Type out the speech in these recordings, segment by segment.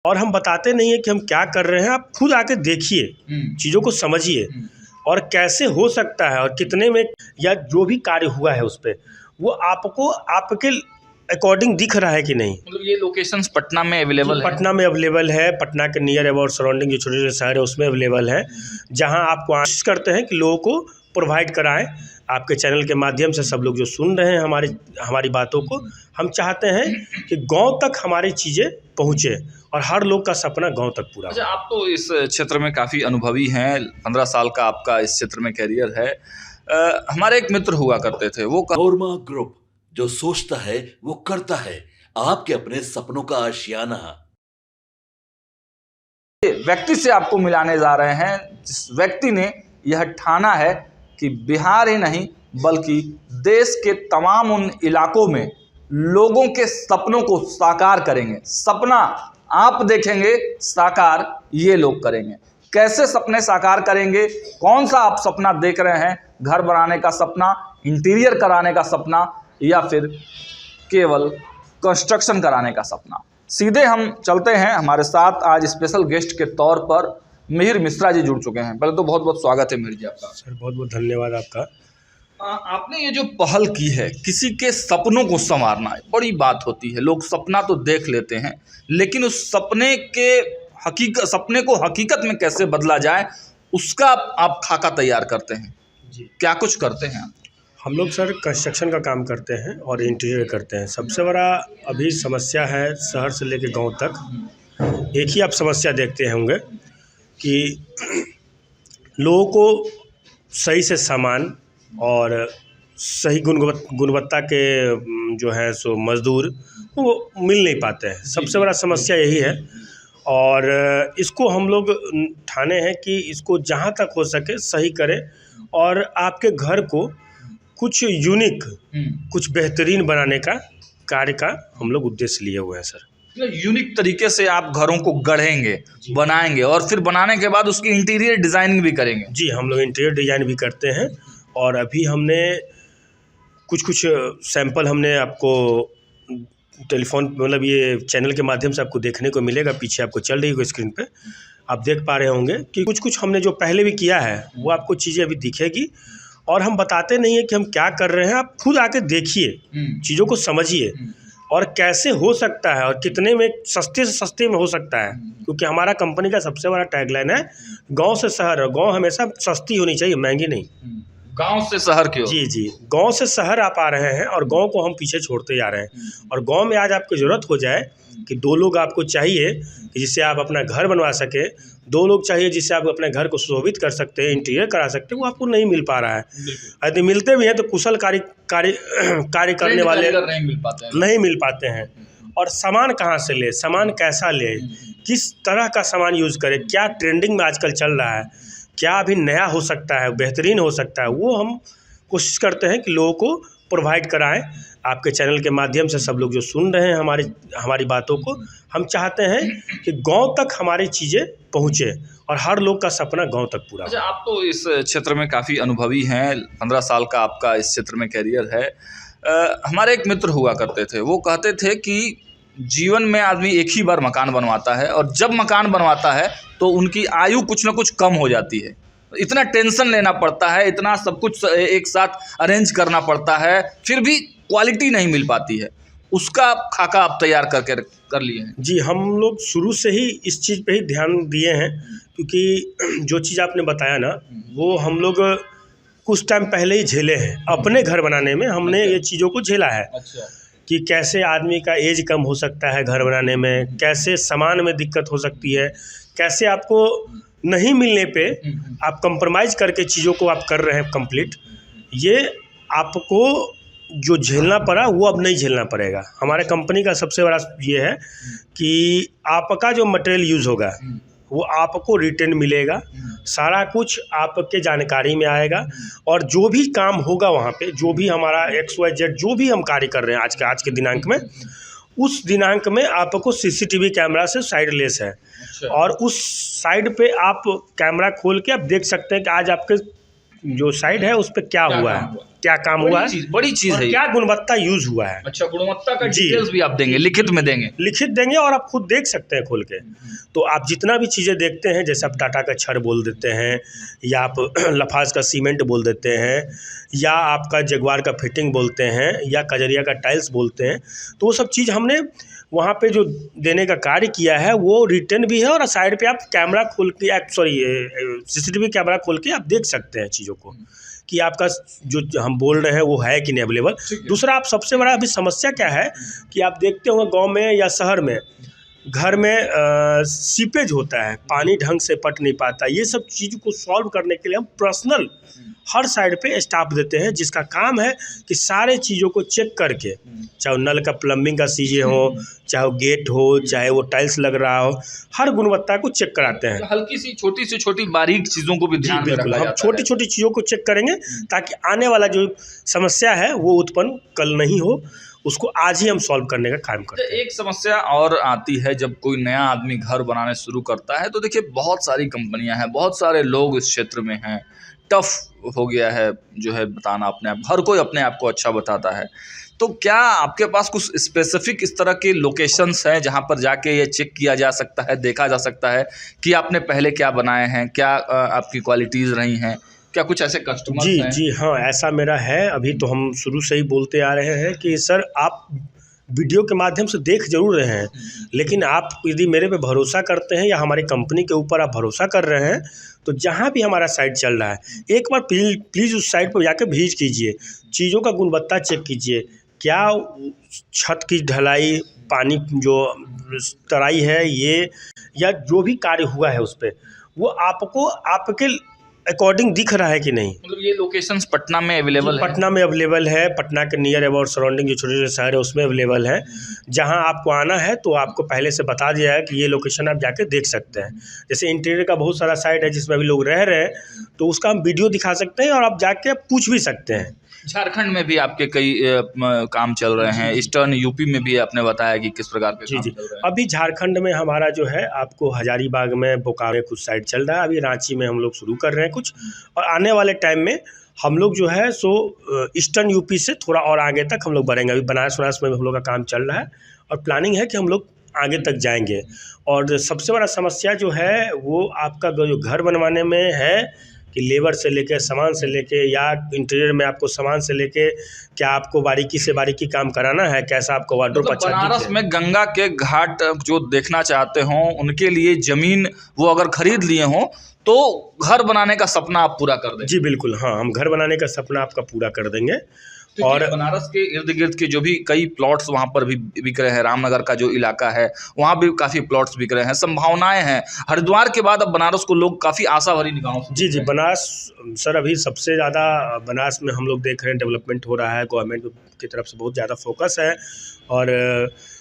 और हम बताते नहीं है कि हम क्या कर रहे हैं। आप खुद आके देखिए, चीज़ों को समझिए और कैसे हो सकता है और कितने में, या जो भी कार्य हुआ है उस पर वो आपको आपके अकॉर्डिंग दिख रहा है कि नहीं। मतलब ये लोकेशंस पटना में अवेलेबल है? पटना में अवेलेबल है, पटना के नियर अबाउट सराउंडिंग जो छोटे छोटे शहर है उसमें अवेलेबल है, जहां आप कोशिश करते हैं कि लोगों को प्रोवाइड कराएं। आपके चैनल के माध्यम से सब लोग जो सुन रहे हैं हमारी बातों को, हम चाहते हैं कि गांव तक हमारी चीज़ें पहुँचे और हर लोग का सपना गांव तक पूरा हो। अच्छा, आप तो इस क्षेत्र में काफ़ी अनुभवी हैं, 15 साल का आपका इस क्षेत्र में करियर है। हमारे एक मित्र हुआ करते थे, वो नोरमा ग्रुप, जो सोचता है वो करता है, आपके अपने सपनों का आशियाना। व्यक्ति से आपको मिलाने जा रहे हैं जिस व्यक्ति ने यह ठाना है कि बिहार ही नहीं बल्कि देश के तमाम उन इलाकों में लोगों के सपनों को साकार करेंगे। सपना आप देखेंगे, साकार ये लोग करेंगे। कैसे सपने साकार करेंगे, कौन सा आप सपना देख रहे हैं? घर बनाने का सपना, इंटीरियर कराने का सपना, या फिर केवल कंस्ट्रक्शन कराने का सपना? सीधे हम चलते हैं। हमारे साथ आज स्पेशल गेस्ट के तौर पर मिहिर मिश्रा जी जुड़ चुके हैं। पहले तो बहुत बहुत स्वागत है मिहिर जी आपका। सर बहुत बहुत धन्यवाद आपका। आपने ये जो पहल की है, किसी के सपनों को संवारना है, बड़ी बात होती है। लोग सपना तो देख लेते हैं, लेकिन उस सपने को हकीकत में कैसे बदला जाए, उसका आप खाका तैयार करते हैं जी। क्या कुछ करते हैं आप? हम लोग सर कंस्ट्रक्शन का काम करते हैं और इंटीरियर करते हैं। सबसे बड़ा अभी समस्या है शहर से लेकर गांव तक, एक ही आप समस्या देखते होंगे कि लोगों को सही से सामान और सही गुणवत्ता के जो है सो मज़दूर वो मिल नहीं पाते हैं। सबसे बड़ा समस्या यही है और इसको हम लोग ठाने हैं कि इसको जहाँ तक हो सके सही करें और आपके घर को कुछ यूनिक, कुछ बेहतरीन बनाने का कार्य का हम लोग उद्देश्य लिए हुए हैं सर। यूनिक तरीके से आप घरों को गढ़ेंगे, बनाएंगे और फिर बनाने के बाद उसकी इंटीरियर डिज़ाइनिंग भी करेंगे? जी, हम लोग इंटीरियर डिज़ाइन भी करते हैं और अभी हमने कुछ सैंपल हमने आपको टेलीफोन मतलब ये चैनल के माध्यम से आपको देखने को मिलेगा। पीछे आपको चल रही होगी स्क्रीन पे, आप देख पा रहे होंगे कि कुछ हमने जो पहले भी किया है वो आपको चीज़ें अभी दिखेगी और हम बताते नहीं है कि हम क्या कर रहे हैं। आप खुद आके देखिए, चीज़ों को समझिए और कैसे हो सकता है और कितने में, सस्ते से सस्ते में हो सकता है। क्योंकि हमारा कंपनी का सबसे बड़ा टैगलाइन है गांव से शहर, और गांव हमेशा सस्ती होनी चाहिए, महंगी नहीं। गांव से शहर क्यों? जी जी, गांव से शहर आप आ रहे हैं और गांव को हम पीछे छोड़ते जा रहे हैं। और गांव में आज आपको ज़रूरत हो जाए कि 2 लोग आपको चाहिए कि जिससे आप अपना घर बनवा सके, 2 लोग चाहिए जिससे आप अपने घर को सुशोभित कर सकते हैं, इंटीरियर करा सकते हैं, वो आपको नहीं मिल पा रहा है। यदि मिलते भी हैं तो कुशल कार्य करने वाले नहीं मिल पाते हैं। और सामान कहाँ से ले, सामान कैसा ले, किस तरह का सामान यूज़ करें, क्या ट्रेंडिंग में आजकल चल रहा है, क्या अभी नया हो सकता है, बेहतरीन हो सकता है, वो हम कोशिश करते हैं कि लोगों को प्रोवाइड कराएं। आपके चैनल के माध्यम से सब लोग जो सुन रहे हैं हमारी बातों को, हम चाहते हैं कि गांव तक हमारी चीज़ें पहुँचे और हर लोग का सपना गांव तक पूरा हो। अच्छा, आप तो इस क्षेत्र में काफ़ी अनुभवी हैं, 15 साल का आपका इस क्षेत्र में करियर है। हमारे एक मित्र हुआ करते थे, वो कहते थे कि जीवन में आदमी एक ही बार मकान बनवाता है और जब मकान बनवाता है तो उनकी आयु कुछ ना कुछ कम हो जाती है। इतना टेंशन लेना पड़ता है, इतना सब कुछ एक साथ अरेंज करना पड़ता है, फिर भी क्वालिटी नहीं मिल पाती है। उसका खाका आप तैयार कर लिए हैं? जी, हम लोग शुरू से ही इस चीज़ पे ही ध्यान दिए हैं, क्योंकि जो चीज़ आपने बताया ना वो हम लोग कुछ टाइम पहले ही झेले हैं। अपने घर बनाने में हमने ये चीज़ों को झेला है। अच्छा। कि कैसे आदमी का एज कम हो सकता है घर बनाने में, कैसे सामान में दिक्कत हो सकती है, कैसे आपको नहीं मिलने पे आप कंप्रोमाइज़ करके चीज़ों को आप कर रहे हैं कंप्लीट। ये आपको जो झेलना पड़ा वो अब नहीं झेलना पड़ेगा। हमारे कंपनी का सबसे बड़ा ये है कि आपका जो मटेरियल यूज़ होगा वो आपको रिटर्न मिलेगा, सारा कुछ आपके जानकारी में आएगा और जो भी काम होगा वहाँ पे, जो भी हमारा XYZ जो भी हम कार्य कर रहे हैं आज के दिनांक में, उस दिनांक में आपको CCTV कैमरा से साइड लेस है। और उस साइड पे आप कैमरा खोल के आप देख सकते हैं कि आज आपके जो साइड है उस पर क्या हुआ है, क्या काम हुआ है, बड़ी चीज और है। क्या गुणवत्ता यूज हुआ है। अच्छा, गुणवत्ता का जी। डिटेल्स भी आप देंगे, लिखित में देंगे? लिखित देंगे और आप खुद देख सकते हैं खोल के। तो आप जितना भी चीज़ें देखते हैं, जैसे आप टाटा का छड़ बोल देते हैं, या आप लफाज का सीमेंट बोल देते हैं, या आपका जगवार का फिटिंग बोलते हैं, या कजरिया का टाइल्स बोलते हैं, तो वो सब चीज़ हमने वहाँ पे जो देने का कार्य किया है वो रिटर्न भी है। और साइड पे आप कैमरा खोल के CCTV कैमरा खोल के आप देख सकते हैं चीज़ों को कि आपका जो हम बोल रहे हैं वो है कि नहीं अवेलेबल। दूसरा, आप सबसे बड़ा अभी समस्या क्या है कि आप देखते होंगे गांव में या शहर में घर में सीपेज होता है, पानी ढंग से पट नहीं पाता। ये सब चीज़ को सॉल्व करने के लिए हम पर्सनल हर साइड पे स्टाफ देते हैं, जिसका काम है कि सारे चीज़ों को चेक करके, चाहे नल का प्लम्बिंग का चीज़ें हो, चाहे वो गेट हो, चाहे वो टाइल्स लग रहा हो, हर गुणवत्ता को चेक कराते हैं। हल्की सी छोटी से छोटी बारीक चीजों को भी ध्यान में बिल्कुल, रखा हम जाता छोटी छोटी चीज़ों को चेक करेंगे ताकि आने वाला जो समस्या है वो उत्पन्न कल नहीं हो, उसको आज ही हम सॉल्व करने का काम करते हैं। एक समस्या और आती है जब कोई नया आदमी घर बनाने शुरू करता है, तो देखिए बहुत सारी कंपनियां हैं, बहुत सारे लोग इस क्षेत्र में हैं, टफ हो गया है जो है बताना अपने आप, हर कोई अपने आप को अच्छा बताता है। तो क्या आपके पास कुछ स्पेसिफिक इस तरह के लोकेशंस हैं जहां पर जाके ये चेक किया जा सकता है, देखा जा सकता है कि आपने पहले क्या बनाए हैं, क्या आपकी क्वालिटीज़ रही हैं, क्या कुछ ऐसे कस्टमर्स हैं? जी हाँ, ऐसा मेरा है। अभी तो हम शुरू से ही बोलते आ रहे हैं कि सर आप वीडियो के माध्यम से देख जरूर रहे हैं, लेकिन आप यदि मेरे पे भरोसा करते हैं या हमारी कंपनी के ऊपर आप भरोसा कर रहे हैं, तो जहाँ भी हमारा साइट चल रहा है एक बार प्लीज़ उस साइट पर जाकर विजिट कीजिए, चीज़ों का गुणवत्ता चेक कीजिए, क्या छत की ढलाई, पानी जो तराई है ये, या जो भी कार्य हुआ है उस पर, वो आपको आपके अकॉर्डिंग दिख रहा है कि नहीं। मतलब ये लोकेशंस पटना में अवेलेबल है? पटना में अवेलेबल है, पटना के नियर अबाउट सराउंडिंग जो छोटे छोटे शहर है उसमें अवेलेबल है। जहां आपको आना है तो आपको पहले से बता दिया है कि ये लोकेशन आप जाके देख सकते हैं। जैसे इंटीरियर का बहुत सारा साइट है जिसमें अभी लोग रह रहे हैं, तो उसका हम वीडियो दिखा सकते हैं और आप जाके पूछ भी सकते हैं। झारखंड में भी आपके कई काम चल रहे हैं, ईस्टर्न यूपी में भी आपने बताया कि किस प्रकार के काम चल रहे हैं। अभी झारखंड में हमारा जो है आपको हजारीबाग में, बोकारो में कुछ साइट चल रहा है, अभी रांची में हम लोग शुरू कर रहे हैं कुछ, और आने वाले टाइम में हम लोग जो है सो ईस्टर्न यूपी से थोड़ा और आगे तक हम लोग बढ़ेंगे। अभी बनारस में हम लोग का काम चल रहा है और प्लानिंग है कि हम लोग आगे तक जाएंगे। और सबसे बड़ा समस्या जो है वो आपका जो घर बनवाने में है कि लेबर से लेके, सामान से लेके, या इंटीरियर में आपको सामान से लेके, क्या आपको बारीकी से बारीकी काम कराना है, कैसा आपको वार्डरोब मतलब अच्छा बनारस में गंगा के घाट जो देखना चाहते हों उनके लिए जमीन वो अगर खरीद लिए हों तो घर बनाने का सपना आप पूरा कर देंगे? जी बिल्कुल, हाँ, हम घर बनाने का सपना आपका पूरा कर देंगे। और बनारस के इर्द गिर्द के जो भी कई प्लॉट्स वहाँ पर भी बिक रहे हैं, रामनगर का जो इलाका है वहाँ भी काफ़ी प्लॉट्स बिक रहे हैं, संभावनाएं हैं। हरिद्वार के बाद अब बनारस को लोग काफ़ी आशा भरी निगाहों से जी बनारस सर, अभी सबसे ज़्यादा बनारस में हम लोग देख रहे हैं डेवलपमेंट हो रहा है, गवर्नमेंट की तरफ से बहुत ज़्यादा फोकस है। और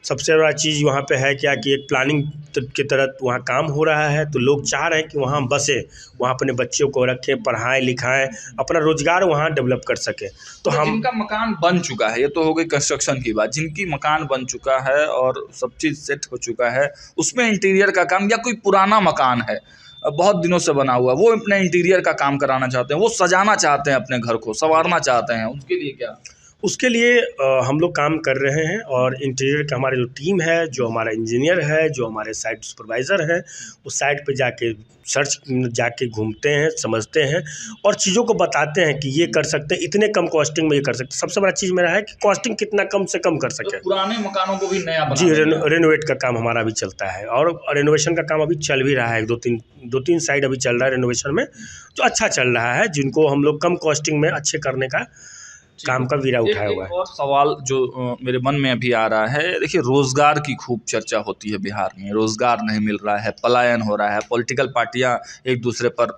सबसे बड़ा चीज़ वहाँ पे है क्या कि एक प्लानिंग के तहत वहाँ काम हो रहा है, तो लोग चाह रहे हैं कि वहाँ बसे, वहाँ अपने बच्चों को रखें, पढ़ाएं लिखाएं, अपना रोजगार वहाँ डेवलप कर सकें। तो हम जिनका मकान बन चुका है, ये तो हो गई कंस्ट्रक्शन की बात, जिनकी मकान बन चुका है और सब चीज़ सेट हो चुका है, उसमें इंटीरियर का काम, या कोई पुराना मकान है बहुत दिनों से बना हुआ, वो अपने इंटीरियर का काम कराना चाहते हैं, वो सजाना चाहते हैं, अपने घर को संवारना चाहते हैं, उसके लिए क्या? उसके लिए हम लोग काम कर रहे हैं। और इंटीरियर का हमारा जो टीम है, जो हमारा इंजीनियर है, जो हमारे साइट सुपरवाइज़र हैं, उस साइट पे जाके घूमते हैं, समझते हैं और चीज़ों को बताते हैं कि ये कर सकते हैं, इतने कम कॉस्टिंग में ये कर सकते हैं। सबसे बड़ा चीज़ मेरा है कि कॉस्टिंग कितना कम से कम कर सकें। तो पुराने मकानों को भी नया बना जी, रेनोवेट का काम हमारा अभी चलता है और रेनोवेशन का काम अभी चल भी रहा है। दो तीन साइड अभी चल रहा है रेनोवेशन में, जो अच्छा चल रहा है, जिनको हम लोग कम कॉस्टिंग में अच्छे करने का काम का वीरा उठाया हुआ है। और सवाल जो मेरे मन में अभी आ रहा है, देखिए रोजगार की खूब चर्चा होती है बिहार में, रोजगार नहीं मिल रहा है, पलायन हो रहा है, पॉलिटिकल पार्टियां एक दूसरे पर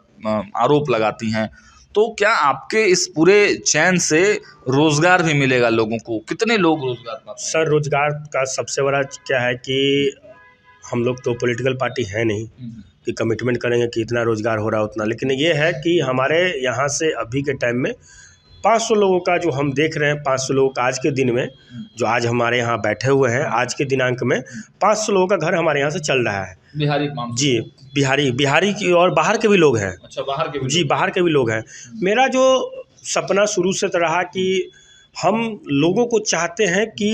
आरोप लगाती हैं, तो क्या आपके इस पूरे चैन से रोजगार भी मिलेगा लोगों को? कितने लोग रोजगार पाते हैं? सर, रोजगार का सबसे बड़ा क्या है कि हम लोग तो पॉलिटिकल पार्टी है नहीं कि कमिटमेंट करेंगे कि इतना रोजगार हो रहा है उतना, लेकिन ये है कि हमारे यहाँ से अभी के टाइम में 500 लोगों का जो हम देख रहे हैं, 500 लोगों का आज के दिन में, जो आज हमारे यहाँ बैठे हुए हैं, आज के दिनांक में 500 लोगों का घर हमारे यहाँ से चल रहा है। बिहारी जी, बिहारी की और बाहर के भी लोग हैं। अच्छा, बाहर के भी जी, बाहर के भी लोग हैं। मेरा जो सपना शुरू से तो रहा कि हम लोगों को चाहते हैं कि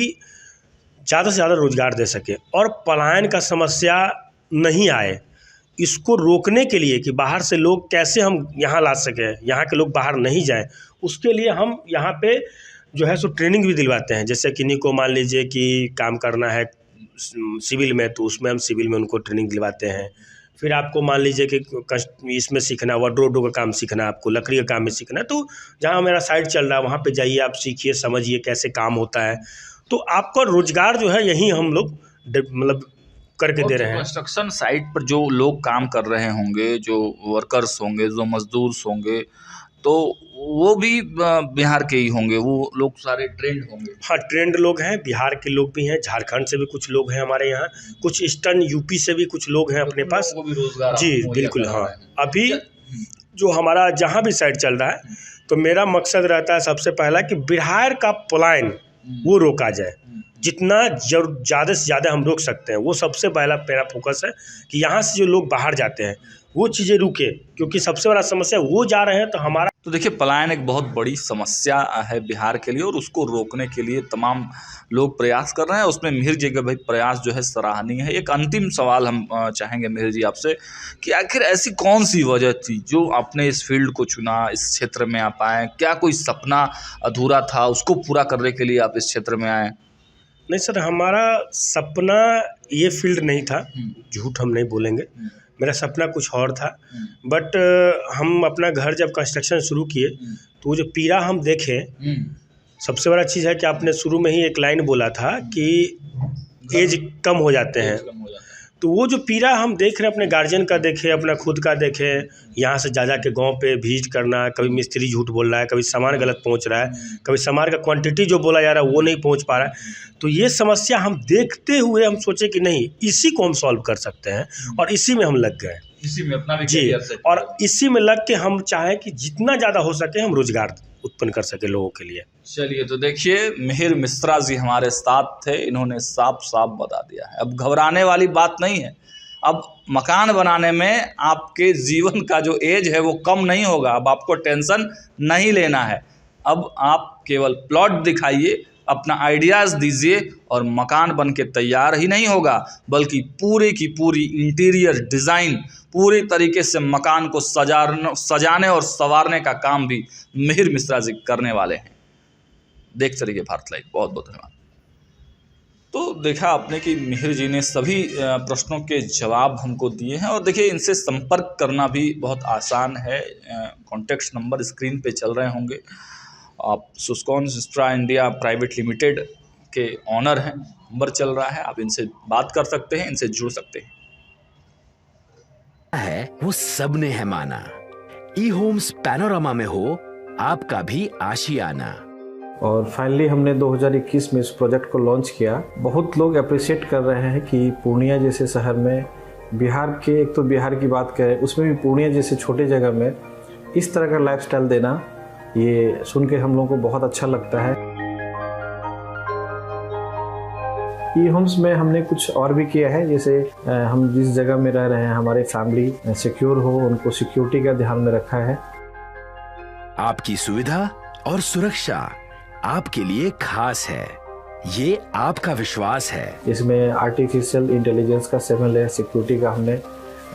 ज़्यादा से ज़्यादा रोज़गार दे सके और पलायन का समस्या नहीं आए। इसको रोकने के लिए कि बाहर से लोग कैसे हम यहाँ ला सकें, यहाँ के लोग बाहर नहीं जाएं, उसके लिए हम यहाँ पे जो है सो ट्रेनिंग भी दिलवाते हैं। जैसे किन्हीं को मान लीजिए कि काम करना है सिविल में, तो उसमें हम सिविल में उनको ट्रेनिंग दिलवाते हैं। फिर आपको मान लीजिए कि इसमें सीखना, वार्डरोब का काम सीखना, आपको लकड़ी का काम में सीखना है, तो जहाँ मेरा साइट चल रहा है वहाँ पे जाइए, आप सीखिए, समझिए कैसे काम होता है। तो आपका रोजगार जो है यही हम लोग मतलब करके दे रहे हैं। कंस्ट्रक्शन साइट पर जो लोग काम कर रहे होंगे, जो वर्कर्स होंगे, जो मजदूर होंगे, तो वो भी बिहार के ही होंगे, वो लोग सारे ट्रेंड होंगे। हाँ, ट्रेंड लोग हैं, बिहार के लोग भी हैं, झारखंड से भी कुछ लोग हैं हमारे यहाँ, कुछ ईस्टर्न यूपी से भी कुछ लोग हैं अपने पास। वो भी रोजगार जी बिल्कुल। हाँ, अभी जो हमारा जहाँ भी साइट चल रहा है, तो मेरा मकसद रहता है सबसे पहला कि बिहार का पलायन वो रोका जाए। जितना ज़्यादा से ज़्यादा हम रोक सकते हैं, वो सबसे पहला मेरा फोकस है कि यहाँ से जो लोग बाहर जाते हैं वो चीज़ें रुके, क्योंकि सबसे बड़ा समस्या वो जा रहे हैं तो हमारा। तो देखिए, पलायन एक बहुत बड़ी समस्या है बिहार के लिए और उसको रोकने के लिए तमाम लोग प्रयास कर रहे हैं। उसमें मिहिर जी का भाई प्रयास जो है सराहनीय है। एक अंतिम सवाल हम चाहेंगे मिहिर जी आपसे कि आखिर ऐसी कौन सी वजह थी जो आपने इस फील्ड को चुना, इस क्षेत्र में आप आए? क्या कोई सपना अधूरा था, उसको पूरा करने के लिए आप इस क्षेत्र में आए? नहीं सर, हमारा सपना ये फील्ड नहीं था, झूठ हम नहीं बोलेंगे, मेरा सपना कुछ और था। बट हम अपना घर जब कंस्ट्रक्शन शुरू किए तो वो जो पीड़ा हम देखे, सबसे बड़ा चीज़ है कि आपने शुरू में ही एक लाइन बोला था कि एज कम हो जाते हैं, तो वो जो पीड़ा हम देख रहे हैं, अपने गार्जियन का देखे, अपना खुद का देखे, यहाँ से जा के गांव पे विजिट करना, कभी मिस्त्री झूठ बोल रहा है, कभी सामान गलत पहुँच रहा है, कभी सामान का क्वांटिटी जो बोला जा रहा है वो नहीं पहुँच पा रहा है। तो ये समस्या हम देखते हुए हम सोचे कि नहीं, इसी को हम सॉल्व कर सकते हैं, और इसी में हम लग गए, इसी में अपना भी जी, और इसी में लग के हम चाहें कि जितना ज़्यादा हो सके हम रोजगार उत्पन्न कर सके लोगों के लिए। चलिए, तो देखिए, मिहिर मिश्रा जी हमारे साथ थे, इन्होंने साफ साफ बता दिया है। अब घबराने वाली बात नहीं है। अब मकान बनाने में आपके जीवन का जो एज है वो कम नहीं होगा। अब आपको टेंशन नहीं लेना है। अब आप केवल प्लॉट दिखाइए, अपना आइडियाज़ दीजिए और मकान बन के तैयार ही नहीं होगा, बल्कि पूरी की पूरी इंटीरियर डिज़ाइन, पूरी तरीके से मकान को सजाने और संवारने का काम भी मिहिर मिश्रा जी करने वाले हैं। देखते रहिए भारत लाइव। बहुत बहुत धन्यवाद। तो देखा आपने कि मिहिर जी ने सभी प्रश्नों के जवाब हमको दिए हैं, और देखिए, इनसे संपर्क करना भी बहुत आसान है। कॉन्टैक्ट नंबर स्क्रीन पे चल रहे होंगे। आप सुस्कॉन इंफ्रा इंडिया प्राइवेट लिमिटेड के ऑनर हैं, नंबर चल रहा है, आप इनसे बात कर सकते हैं, इनसे जुड़ सकते हैं। है वो सबने है माना। ई होम्स पैनोरामा में हो आपका भी आशियाना। और फाइनली हमने 2021 में इस प्रोजेक्ट को लॉन्च किया। बहुत लोग अप्रिशिएट कर रहे हैं कि पूर्णिया जैसे शहर में, बिहार के, एक तो बिहार की बात करें उसमें भी पूर्णिया जैसे छोटे जगह में इस तरह का लाइफस्टाइल देना, ये सुन के हम लोगों को बहुत अच्छा लगता है। ई होम्स में हमने कुछ और भी किया है, जैसे हम जिस जगह में रह रहे हैं हमारे फैमिली सिक्योर हो, उनको सिक्योरिटी का ध्यान में रखा है। आपकी सुविधा और सुरक्षा आपके लिए खास है, ये आपका विश्वास है। इसमें आर्टिफिशियल इंटेलिजेंस का 7 लेयर सिक्योरिटी का हमने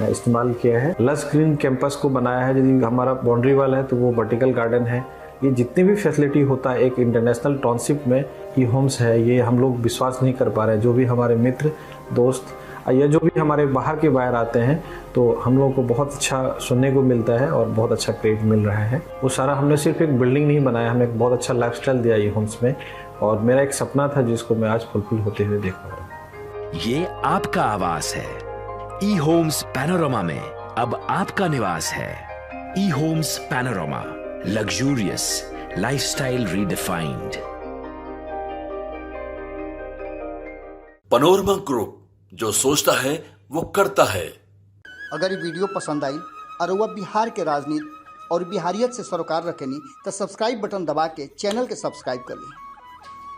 इस्तेमाल किया है। लस ग्रीन कैंपस को बनाया है। यदि हमारा बाउंड्री वाल है तो वो वर्टिकल गार्डन है। ये जितनी भी फैसिलिटी होता है एक इंटरनेशनल टाउनशिप में ई होम्स है, ये हम लोग विश्वास नहीं कर पा रहे हैं। जो भी हमारे मित्र दोस्त या जो भी हमारे बाहर के बाहर आते हैं, तो हम लोगों को बहुत अच्छा सुनने को मिलता है और बहुत अच्छा क्रेडिट मिल रहा है। वो सारा हमने सिर्फ एक बिल्डिंग नहीं बनाया, हमें एक बहुत अच्छा लाइफस्टाइल दिया ई होम्स में, और मेरा एक सपना था जिसको मैं आज फुलफिल होते हुए देख पा रहा हूँ। ये आपका आवास है। ई होम्स पैनोरामा में अब आपका निवास है। E homes Panorama, luxurious lifestyle redefined. Panorama group, जो सोचता है वो करता है। अगर ये वीडियो पसंद आई और वह बिहार के राजनीति और बिहारियत से सरोकार रखेनी तो सब्सक्राइब बटन दबा के चैनल के सब्सक्राइब कर ली।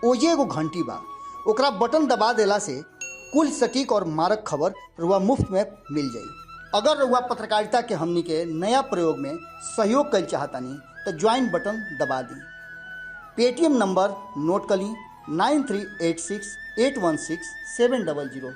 ओजे एगो घंटी बा, ओकरा बटन दबा देला से कुल सटीक और मारक खबर रुआ मुफ्त में मिल जाई। अगर रुआ पत्रकारिता के हमनी के नया प्रयोग में सहयोग कर चाहतानी तो ज्वाइन बटन दबा दी। पेटीएम नंबर नोट कर ली 9386816700।